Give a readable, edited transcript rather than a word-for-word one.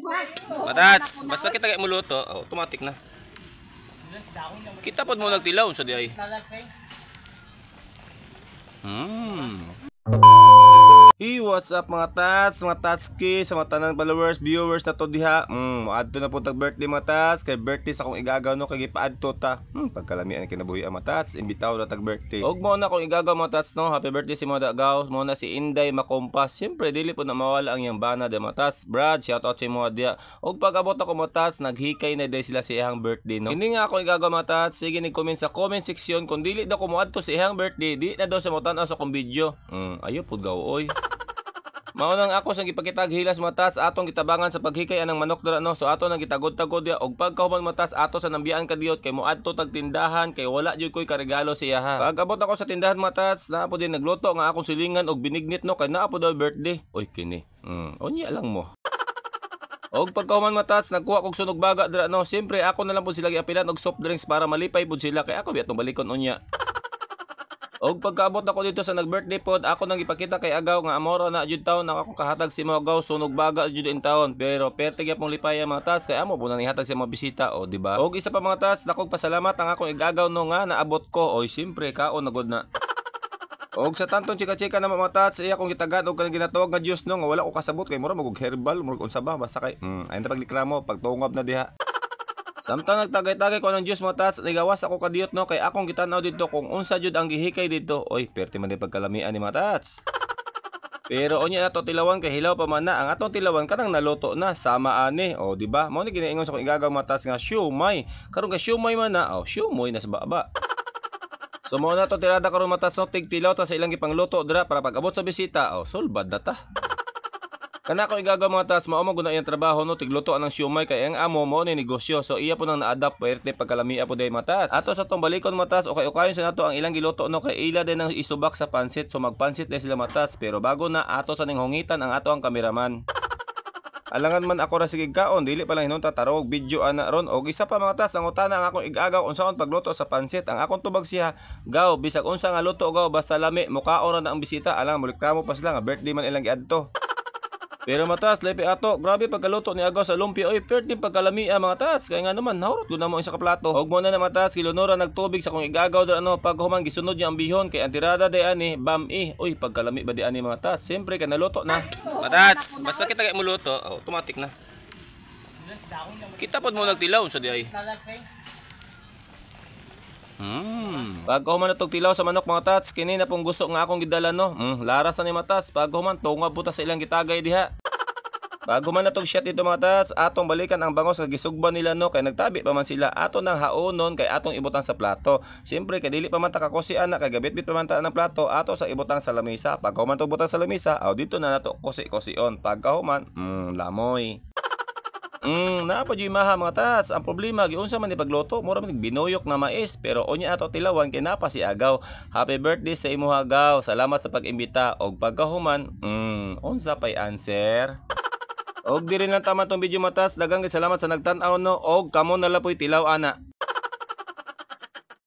Matats, basta kita kay muluto, automatic na. Kita pod mo nagtilaw sa di ay. Hey, what's up mga tatski, sa mga tanang followers, viewers na to diha. Adto na po tag birthday mga tats, kay birthday sa akong igagaw no kay gipaadto ta. Pagkalamian kinabuhi mga tats, imbitaw na tag birthday. Og mo na akong igagaw mga tats no, happy birthday si mga dagaw, mo na si Inday Makompas. Siyempre dili po na mawala ang iyang bana de mga tats. Brad, shout out sa mga dia. Og pag-abot ako mga tats, naghikay na day sila sa iyang birthday no. Hindi nga ako igagaw mga tats, sige ni comment sa comment section kung dili daw ko moadto sa iyang birthday, di na daw sa mo tan-aw sa akong video. Ayo pud gaw oy. Maunang ako sang gipakitag hilas mga tats atong gitabangan sa paghikay anang manok dira no. So ato nang gitagod-tagod dia og pagkahuman mga tats ato sa nambiyaan kadiyot kay moadto tag tindahan kay wala jud koy karegalo siya ha. Pag abot ako sa tindahan mga tats naa po din nagluto nga akong silingan og binignit no kay naa po daw birthday. Oy kini. Unya lang mo. Og pagkahuman mga tats nagkuha kog sunog baga dira no. Siyempre ako na lang po sila giapilan og soft drinks para malipay pud sila kay ako biya tong balikon unya. Og pagkaabot ako dito sa nag-birthday pod, ako nang ipakita kay Agaw nga amora na jud taon nang akong kahatag si mga Agaw sunog baga jud in taon. Pero perti gyapon lipaya mga tats kay amo po nang ihatag sa mga bisita o di ba? Og isa pa mga tats, dakog pasalamat ang akong igagaw no nga naabot ko. Oy siyempre kaon nagod na. Og sa tantong chika-chika na mga tats, iya kong gitagan og kanang ginatawag nga Dios no nga wala ko kasabot kay mura magog herbal murag unsa ba basta kay ay na paglikramo pagtungab na diha. Samtang nagtagay-tagay ko ng Diyos mga tats, nagawas ako kadiyot no kay akong gitanaw dito kung unsa jud ang gihikay dito. Oy, perti man din pagkalamian ni mga tats. Pero onya nato tilawan kay hilaw pa man na ang atong tilawan kanang naluto na sama ani. O di ba? Mao ni ginaingon sa akong igagaw mga tats nga siomay. Karon ka siomay man na. Siomay na sa baba. So mo na to tirada karon mga tats no tigtilaw ta sa ilang gipangluto dira para pag abot sa bisita. Sulbad na ta. Kana ko igagaw mga tats, mao mo guna iyang trabaho no tigluto anang siomay kay ang amo mo ni negosyo. So iya po nang na-adapt pwerte pagkalamia po day mga tats. Ato sa tong balikon mga tats, okay ukayon sa nato ang ilang giluto no kay ila din ang isubak sa pansit. So magpansit na sila mga tats, pero bago na ato sa ning hungitan ang ato ang kameraman. Alangan man ako ra sige kaon, dili pa lang hinunta tarog video ana ron. Og isa pa mga tats, ang utana ang akong igagaw unsaon pagluto sa pansit. Ang akong tubag siya, gaw bisag unsa nga luto gaw basta lami mukaon ra na ang bisita. Alang mulikramo pa sila nga birthday man ilang giadto. Pero matas, lepe ato, grabe pagkaluto ni Agaw sa lumpia. Oy, perti pagkalamia mga tats. Kaya nga naman, nahurot ko na mo isa ka plato. Og mo na na matas, kilunora nagtubig sa kong igagaw da ano, pag human gisunod niya ang bihon kay antirada de ani, bam Oy, pagkalami ba di ani mga tats? Siyempre ka naluto na. Matats, basta kita kay muluto, automatic na. Kita pod mo nagtilaw sa di ay. Pag human natog tilaw sa manok mga tats, kini na pong gusto nga akong gidala no. Laras na ni matas, pag human tungab buta sa ilang gitagay diha. Pag human natog shot dito mga tats, atong balikan ang bangos nga gisugban nila no kay nagtabi pa man sila. Ato nang haonon kay atong ibutang sa plato. Siyempre kay dili pa man ta kakusian na kay gabit-bit pa man ta ng plato, ato sa ibutang sa lamesa. Pag human tog butang sa lamesa, dito na nato kusi-kusion. Pag human, lamoy. Naapa jud maha mga tats. Ang problema giunsa man ni pagluto, mura man binuyok na mais pero onya ato tilawan kay napa si Agaw. Happy birthday sa imo Agaw. Salamat sa pag-imbita og pagkahuman. Unsa pay answer? Og diri lang tama tong video mga tats. Daghang salamat sa nagtan-aw no og kamo na lapoy tilaw ana.